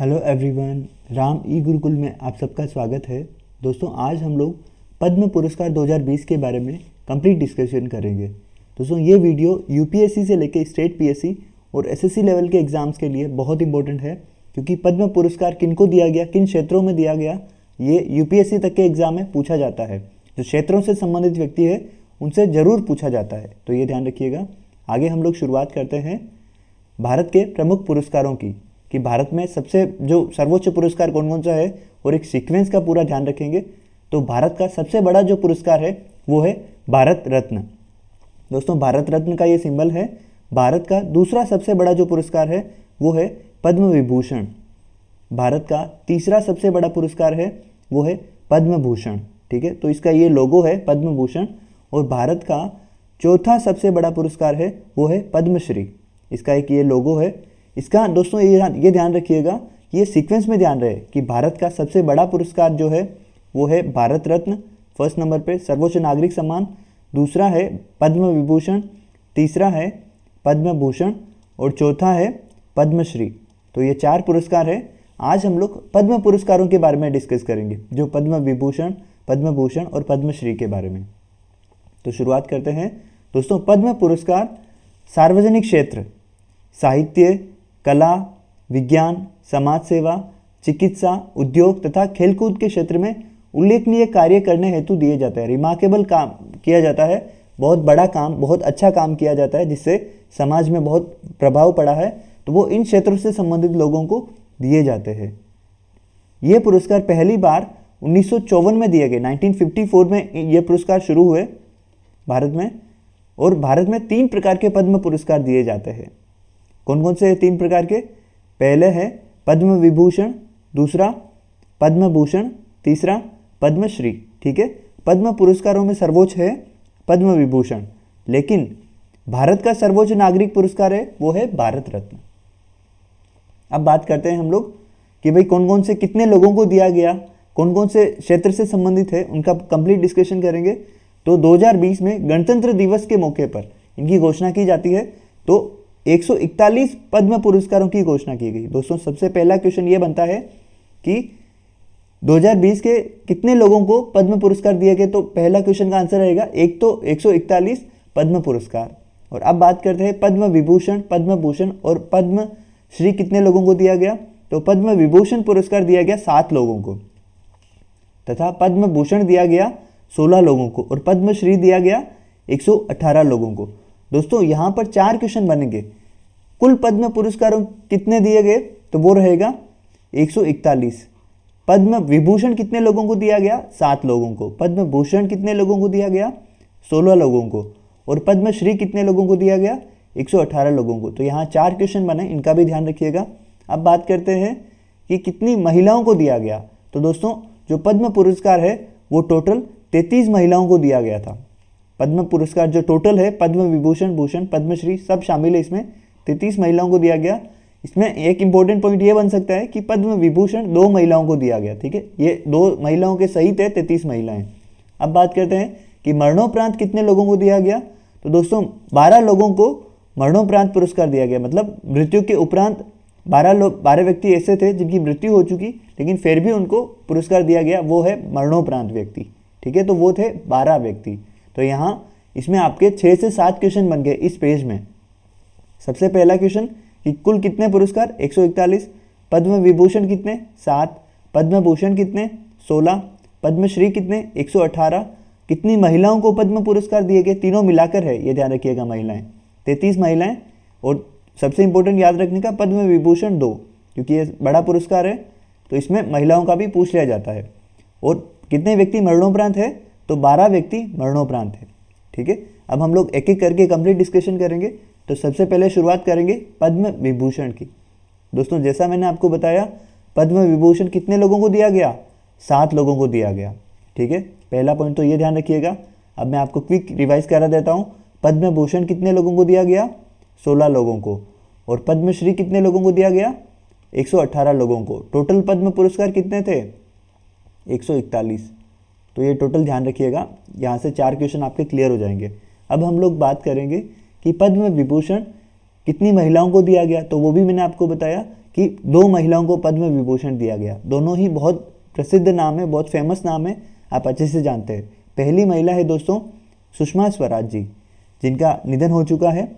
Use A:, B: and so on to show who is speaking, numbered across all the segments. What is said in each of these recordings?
A: Hello everyone, Ram ई गुरुकुल में आप सबका स्वागत है। दोस्तों, आज हम लोग पद्म पुरस्कार 2020 के बारे में कंप्लीट डिस्कशन करेंगे। दोस्तों, ये वीडियो यूपीएससी से लेकर स्टेट पीएससी और एसएससी लेवल के एग्ज़ाम्स के लिए बहुत इंपॉर्टेंट है, क्योंकि पद्म पुरस्कार किनको दिया गया, किन क्षेत्रों में दिया गया, ये यूपीएससी तक के एग्ज़ाम में पूछा जाता है। जो क्षेत्रों से संबंधित व्यक्ति है उनसे ज़रूर पूछा जाता है, तो ये ध्यान रखिएगा। आगे हम लोग शुरुआत करते हैं भारत के प्रमुख पुरस्कारों की, कि भारत में सबसे जो सर्वोच्च पुरस्कार कौन कौन सा है, और एक सीक्वेंस का पूरा ध्यान रखेंगे। तो भारत का सबसे बड़ा जो पुरस्कार है वो है भारत रत्न। दोस्तों, भारत रत्न का ये सिंबल है। भारत का दूसरा सबसे बड़ा जो पुरस्कार है वो है पद्म विभूषण। भारत का तीसरा सबसे बड़ा पुरस्कार है वो है पद्म भूषण। ठीक है, तो इसका ये लोगो है पद्म भूषण। और भारत का चौथा सबसे बड़ा पुरस्कार है वो है पद्मश्री। इसका एक ये लोगो है। इसका दोस्तों ये ध्यान रखिएगा, ये सीक्वेंस में ध्यान रहे कि भारत का सबसे बड़ा पुरस्कार जो है वो है भारत रत्न, फर्स्ट नंबर पे सर्वोच्च नागरिक सम्मान, दूसरा है पद्म विभूषण, तीसरा है पद्म भूषण और चौथा है पद्मश्री। तो ये 4 पुरस्कार है। आज हम लोग पद्म पुरस्कारों के बारे में डिस्कस करेंगे, जो पद्म विभूषण, पद्म भूषण और पद्मश्री के बारे में। तो शुरुआत करते हैं। दोस्तों, पद्म पुरस्कार सार्वजनिक क्षेत्र, साहित्य, कला, विज्ञान, समाज सेवा, चिकित्सा, उद्योग तथा खेलकूद के क्षेत्र में उल्लेखनीय कार्य करने हेतु दिए जाते हैं। रिमार्केबल काम किया जाता है, बहुत बड़ा काम, बहुत अच्छा काम किया जाता है, जिससे समाज में बहुत प्रभाव पड़ा है, तो वो इन क्षेत्रों से संबंधित लोगों को दिए जाते हैं। ये पुरस्कार पहली बार 1954 में दिए गए। 1954 में ये पुरस्कार शुरू हुए भारत में। और भारत में 3 प्रकार के पद्म पुरस्कार दिए जाते हैं। कौन कौन से 3 प्रकार के? पहले है पद्म विभूषण, दूसरा पद्म भूषण, तीसरा पद्मश्री। ठीक है, पद्म पुरस्कारों में सर्वोच्च है पद्म विभूषण, लेकिन भारत का सर्वोच्च नागरिक पुरस्कार है वो है भारत रत्न। अब बात करते हैं हम लोग कि भाई कौन कौन से कितने लोगों को दिया गया, कौन कौन से क्षेत्र से संबंधित है, उनका कंप्लीट डिस्कशन करेंगे। तो 2020 में गणतंत्र दिवस के मौके पर इनकी घोषणा की जाती है। तो 141 पद्म पुरस्कारों की घोषणा की गई। दोस्तों, सबसे पहला क्वेश्चन ये बनता है कि 2020 के कितने लोगों को पद्म पुरस्कार दिए गए। तो पहला क्वेश्चन का आंसर रहेगा एक तो 141 पद्म पुरस्कार। और अब बात करते हैं पद्म विभूषण, पद्म भूषण और पद्मश्री कितने लोगों को दिया गया। तो पद्म विभूषण पुरस्कार दिया गया 7 लोगों को, तथा पद्म भूषण दिया गया 16 लोगों को, और पद्मश्री दिया गया 118 लोगों को। दोस्तों, यहाँ पर 4 क्वेश्चन बनेंगे। कुल पद्म पुरस्कारों कितने दिए गए, तो वो रहेगा 141। पद्म विभूषण कितने लोगों को दिया गया, 7 लोगों को। पद्म भूषण कितने लोगों को दिया गया, 16 लोगों को। और पद्मश्री कितने लोगों को दिया गया, 118 लोगों को। तो यहाँ 4 क्वेश्चन बने, इनका भी ध्यान रखिएगा। अब बात करते हैं कि कितनी महिलाओं को दिया गया। तो दोस्तों, जो पद्म पुरस्कार है वो टोटल 33 महिलाओं को दिया गया था। पद्म पुरस्कार जो टोटल है, पद्म विभूषण, भूषण, पद्मश्री सब शामिल है इसमें, 33 महिलाओं को दिया गया। इसमें एक इंपॉर्टेंट पॉइंट ये बन सकता है कि पद्म विभूषण 2 महिलाओं को दिया गया। ठीक है, ये 2 महिलाओं के सहित है 33 महिलाएं। अब बात करते हैं कि मरणोपरांत कितने लोगों को दिया गया। तो दोस्तों, 12 लोगों को मरणोपरांत पुरस्कार दिया गया। मतलब मृत्यु के उपरांत 12 व्यक्ति ऐसे थे जिनकी मृत्यु हो चुकी, लेकिन फिर भी उनको पुरस्कार दिया गया, वो है मरणोपरांत व्यक्ति। ठीक है, तो वो थे 12 व्यक्ति। तो यहाँ इसमें आपके 6 से 7 क्वेश्चन बन गए इस पेज में। सबसे पहला क्वेश्चन कि कुल कितने पुरस्कार, 141। पद्म विभूषण कितने, 7। पद्म भूषण कितने, 16। पद्मश्री कितने, 118। कितनी महिलाओं को पद्म पुरस्कार दिए गए, तीनों मिलाकर है, ये ध्यान रखिएगा, महिलाएं 33 महिलाएं। और सबसे इंपॉर्टेंट याद रखने का, पद्म विभूषण 2, क्योंकि ये बड़ा पुरस्कार है तो इसमें महिलाओं का भी पूछ लिया जाता है। और कितने व्यक्ति मरणोपरांत है, तो 12 व्यक्ति मरणोपरांत है। ठीक है, अब हम लोग एक एक करके कंप्लीट डिस्कशन करेंगे। तो सबसे पहले शुरुआत करेंगे पद्म विभूषण की। दोस्तों, जैसा मैंने आपको बताया, पद्म विभूषण कितने लोगों को दिया गया, 7 लोगों को दिया गया। ठीक है, पहला पॉइंट तो ये ध्यान रखिएगा। अब मैं आपको क्विक रिवाइज करा देता हूँ। पद्म भूषण कितने लोगों को दिया गया, 16 लोगों को। और पद्मश्री कितने लोगों को दिया गया, 118 लोगों को। टोटल पद्म पुरस्कार कितने थे, 141। तो ये टोटल ध्यान रखिएगा। यहाँ से 4 क्वेश्चन आपके क्लियर हो जाएंगे। अब हम लोग बात करेंगे कि पद्म विभूषण कितनी महिलाओं को दिया गया। तो वो भी मैंने आपको बताया कि 2 महिलाओं को पद्म विभूषण दिया गया। दोनों ही बहुत प्रसिद्ध नाम है, बहुत फेमस नाम है, आप अच्छे से जानते हैं। पहली महिला है दोस्तों सुषमा स्वराज जी, जिनका निधन हो चुका है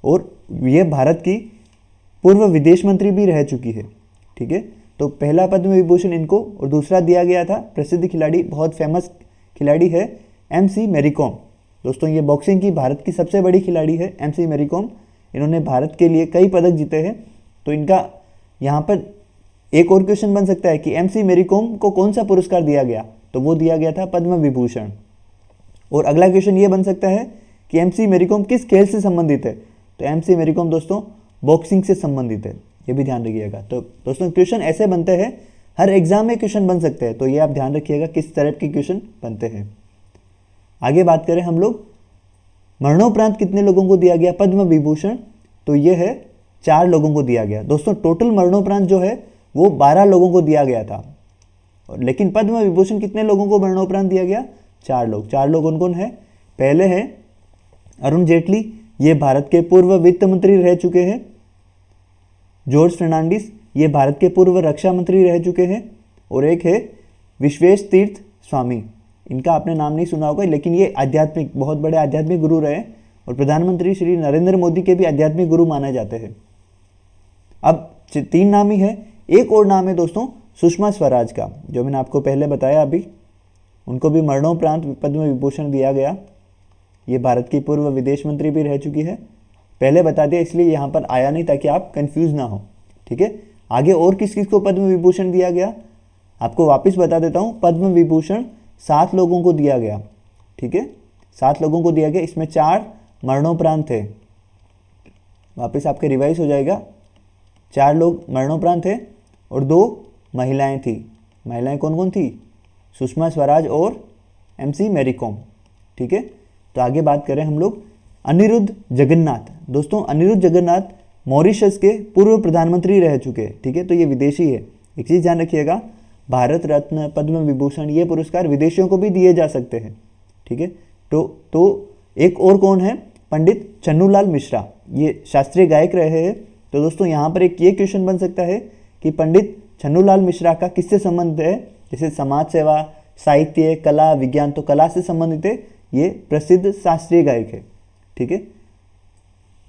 A: और ये भारत की पूर्व विदेश मंत्री भी रह चुकी है। ठीक है, तो पहला पद्म विभूषण इनको और दूसरा दिया गया था प्रसिद्ध खिलाड़ी, बहुत फेमस खिलाड़ी है MC मैरी कॉम। दोस्तों ये बॉक्सिंग की भारत की सबसे बड़ी खिलाड़ी है MC मैरी कॉम। इन्होंने भारत के लिए कई पदक जीते हैं। तो इनका यहाँ पर एक और क्वेश्चन बन सकता है कि MC मैरी कॉम को कौन सा पुरस्कार दिया गया, तो वो दिया गया था पद्म विभूषण। और अगला क्वेश्चन ये बन सकता है कि MC मैरी कॉम किस खेल से संबंधित है, तो MC मैरी कॉम दोस्तों बॉक्सिंग से संबंधित है, ये भी ध्यान रखिएगा। तो दोस्तों क्वेश्चन ऐसे बनते हैं, हर एग्जाम में क्वेश्चन बन सकते हैं, तो ये आप ध्यान रखिएगा किस तरह के क्वेश्चन बनते हैं। आगे बात करें हम लोग, मरणोपरांत कितने लोगों को दिया गया पद्म विभूषण, तो ये है 4 लोगों को दिया गया। दोस्तों टोटल मरणोपरांत जो है वो 12 लोगों को दिया गया था, लेकिन पद्म विभूषण कितने लोगों को मरणोपरांत दिया गया, 4 लोग। 4 लोग कौन कौन है, पहले है अरुण जेटली, ये भारत के पूर्व वित्त मंत्री रह चुके हैं। जॉर्ज फर्नांडिस, ये भारत के पूर्व रक्षा मंत्री रह चुके हैं। और एक है विश्वेश तीर्थ स्वामी, इनका आपने नाम नहीं सुना होगा, लेकिन ये आध्यात्मिक, बहुत बड़े आध्यात्मिक गुरु रहे और प्रधानमंत्री श्री नरेंद्र मोदी के भी आध्यात्मिक गुरु माने जाते हैं। अब 3 नाम ही है, एक और नाम है दोस्तों सुषमा स्वराज का, जो मैंने आपको पहले बताया अभी, उनको भी मरणोपरांत पद्म विभूषण दिया गया। ये भारत की पूर्व विदेश मंत्री भी रह चुकी है, पहले बता दिया इसलिए यहाँ पर आया नहीं ताकि आप कंफ्यूज ना हो। ठीक है, आगे और किस किस को पद्म विभूषण दिया गया, आपको वापस बता देता हूँ। पद्म विभूषण 7 लोगों को दिया गया। ठीक है, 7 लोगों को दिया गया, इसमें 4 मरणोपरांत थे। वापस आपके रिवाइज हो जाएगा, 4 लोग मरणोपरांत थे और 2 महिलाएं थी। महिलाएं कौन कौन थी, सुषमा स्वराज और MC मैरी कॉम। ठीक है, तो आगे बात करें हम लोग, अनिरुद्ध जगन्नाथ। दोस्तों अनिरुद्ध जगन्नाथ मॉरिशस के पूर्व प्रधानमंत्री रह चुके हैं। ठीक है, तो ये विदेशी है। एक चीज़ ध्यान रखिएगा, भारत रत्न, पद्म विभूषण, ये पुरस्कार विदेशियों को भी दिए जा सकते हैं। ठीक है, तो एक और कौन है, पंडित छन्नूलाल मिश्रा, ये शास्त्रीय गायक रहे हैं। तो दोस्तों यहाँ पर एक ये क्वेश्चन बन सकता है कि पंडित छन्नूलाल मिश्रा का किससे संबंध है, जैसे समाज सेवा, साहित्य, कला, विज्ञान, तो कला से संबंधित है, ये प्रसिद्ध शास्त्रीय गायक है। ठीक है,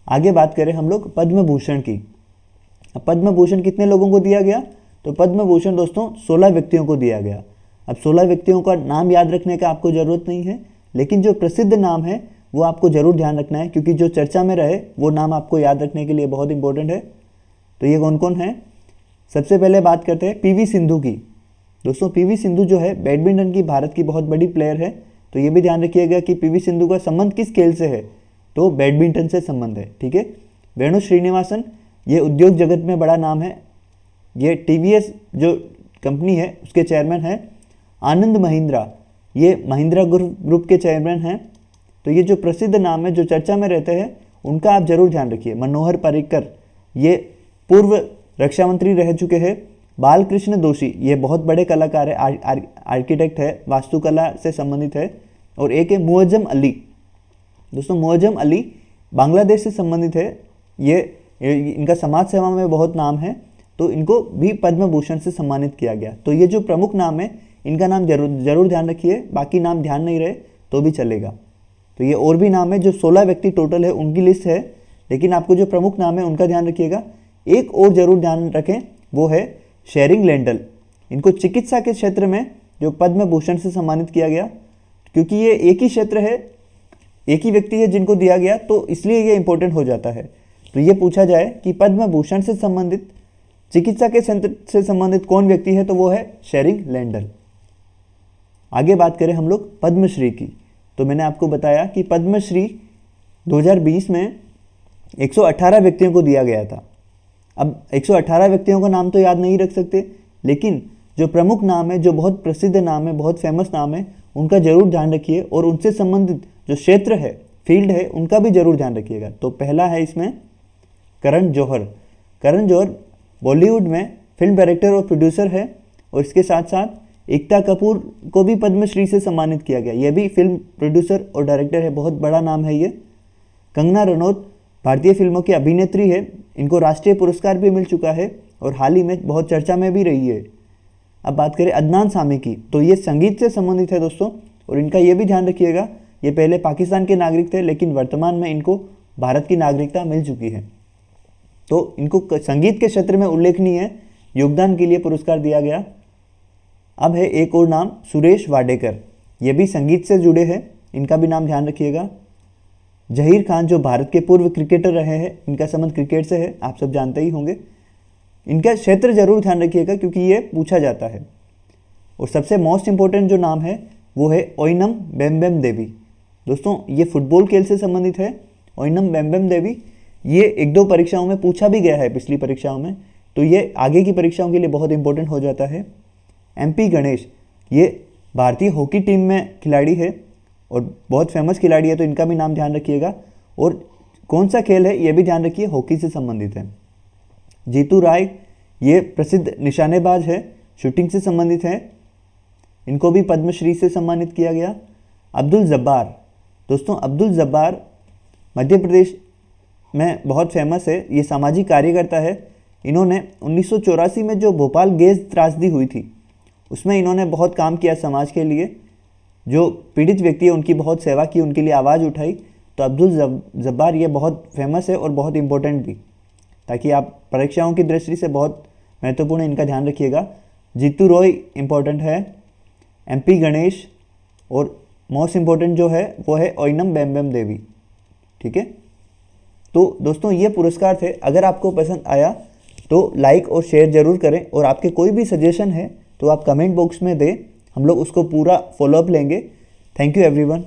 A: आगे बात करें हम लोग पद्म भूषण की। अब पद्म भूषण कितने लोगों को दिया गया, तो पद्म भूषण दोस्तों 16 व्यक्तियों को दिया गया। अब 16 व्यक्तियों का नाम याद रखने का आपको ज़रूरत नहीं है, लेकिन जो प्रसिद्ध नाम है वो आपको ज़रूर ध्यान रखना है, क्योंकि जो चर्चा में रहे वो नाम आपको याद रखने के लिए बहुत इंपॉर्टेंट है। तो ये कौन कौन है, सबसे पहले बात करते हैं PV सिंधु की। दोस्तों PV सिंधु जो है बैडमिंटन की भारत की बहुत बड़ी प्लेयर है, तो ये भी ध्यान रखिएगा कि PV सिंधु का संबंध किस खेल से है, तो बैडमिंटन से संबंध है। ठीक है, वेणु श्रीनिवासन, ये उद्योग जगत में बड़ा नाम है, ये TVS जो कंपनी है उसके चेयरमैन हैं। आनंद महिंद्रा, ये महिंद्रा ग्रुप के चेयरमैन हैं। तो ये जो प्रसिद्ध नाम है जो चर्चा में रहते हैं उनका आप जरूर ध्यान रखिए। मनोहर पर्रिकर, ये पूर्व रक्षा मंत्री रह चुके हैं। बालकृष्ण दोषी, ये बहुत बड़े कलाकार है, आर्किटेक्ट है, वास्तुकला से संबंधित है। और एक है मुअज्जम अली। दोस्तों मुअज्जम अली बांग्लादेश से संबंधित है, ये इनका समाज सेवा में बहुत नाम है, तो इनको भी पद्म भूषण से सम्मानित किया गया। तो ये जो प्रमुख नाम है इनका नाम जरूर ध्यान रखिए, बाकी नाम ध्यान नहीं रहे तो भी चलेगा। तो ये और भी नाम है, जो 16 व्यक्ति टोटल है उनकी लिस्ट है, लेकिन आपको जो प्रमुख नाम है उनका ध्यान रखिएगा। एक और जरूर ध्यान रखें, वो है शेरिंग लैंडल। इनको चिकित्सा के क्षेत्र में जो पद्म भूषण से सम्मानित किया गया, क्योंकि ये एक ही क्षेत्र है, एक ही व्यक्ति है जिनको दिया गया, तो इसलिए ये इंपॉर्टेंट हो जाता है। तो ये पूछा जाए कि पद्म भूषण से संबंधित, चिकित्सा के क्षेत्र से संबंधित कौन व्यक्ति है, तो वो है शेरिंग लैंडल। आगे बात करें हम लोग पद्मश्री की। तो मैंने आपको बताया कि पद्मश्री 2020 में 118 व्यक्तियों को दिया गया था। अब 118 व्यक्तियों का नाम तो याद नहीं रख सकते, लेकिन जो प्रमुख नाम है, जो बहुत प्रसिद्ध नाम है, बहुत फेमस नाम है, उनका जरूर ध्यान रखिए। और उनसे संबंधित जो क्षेत्र है, फील्ड है, उनका भी जरूर ध्यान रखिएगा। तो पहला है इसमें करण जौहर। करण जौहर बॉलीवुड में फिल्म डायरेक्टर और प्रोड्यूसर है, और इसके साथ साथ एकता कपूर को भी पद्मश्री से सम्मानित किया गया। यह भी फिल्म प्रोड्यूसर और डायरेक्टर है, बहुत बड़ा नाम है ये। कंगना रनौत भारतीय फिल्मों की अभिनेत्री है, इनको राष्ट्रीय पुरस्कार भी मिल चुका है। और हाल ही में बहुत चर्चा में भी रही है। अब बात करें अदनान सामी की, तो ये संगीत से संबंधित है दोस्तों, और इनका ये भी ध्यान रखिएगा ये पहले पाकिस्तान के नागरिक थे, लेकिन वर्तमान में इनको भारत की नागरिकता मिल चुकी है। तो इनको संगीत के क्षेत्र में उल्लेखनीय योगदान के लिए पुरस्कार दिया गया। अब है एक और नाम, सुरेश वाडेकर, ये भी संगीत से जुड़े हैं, इनका भी नाम ध्यान रखिएगा। जहीर खान जो भारत के पूर्व क्रिकेटर रहे हैं, इनका संबंध क्रिकेट से है, आप सब जानते ही होंगे। इनका क्षेत्र जरूर ध्यान रखिएगा क्योंकि ये पूछा जाता है। और सबसे मोस्ट इंपॉर्टेंट जो नाम है वो है ओइनम बेम्बेम देवी। दोस्तों ये फुटबॉल खेल से संबंधित है। ओइनम बेम्बेम देवी ये 1-2 परीक्षाओं में पूछा भी गया है, पिछली परीक्षाओं में, तो ये आगे की परीक्षाओं के लिए बहुत इंपॉर्टेंट हो जाता है। MP गणेश ये भारतीय हॉकी टीम में खिलाड़ी है और बहुत फेमस खिलाड़ी है, तो इनका भी नाम ध्यान रखिएगा। और कौन सा खेल है ये भी ध्यान रखिए, हॉकी से संबंधित है। जीतू राय ये प्रसिद्ध निशानेबाज है, शूटिंग से संबंधित है, इनको भी पद्मश्री से सम्मानित किया गया। अब्दुल जब्बार, दोस्तों अब्दुल जब्बार मध्य प्रदेश में बहुत फेमस है, ये सामाजिक कार्यकर्ता है। इन्होंने 1984 में जो भोपाल गैस त्रासदी हुई थी उसमें इन्होंने बहुत काम किया समाज के लिए, जो पीड़ित व्यक्ति है उनकी बहुत सेवा की, उनके लिए आवाज़ उठाई। तो अब्दुल जब्बार ये बहुत फेमस है और बहुत इंपॉर्टेंट भी, ताकि आप परीक्षाओं की दृष्टि से बहुत महत्वपूर्ण है, इनका ध्यान रखिएगा। जीतू रॉय इंपॉर्टेंट है, MP गणेश, और मोस्ट इंपॉर्टेंट जो है वो है ओइनम बेम्बेम देवी। ठीक है, तो दोस्तों ये पुरस्कार थे। अगर आपको पसंद आया तो लाइक और शेयर ज़रूर करें, और आपके कोई भी सजेशन है तो आप कमेंट बॉक्स में दें, हम लोग उसको पूरा फॉलोअप लेंगे। Thank you everyone.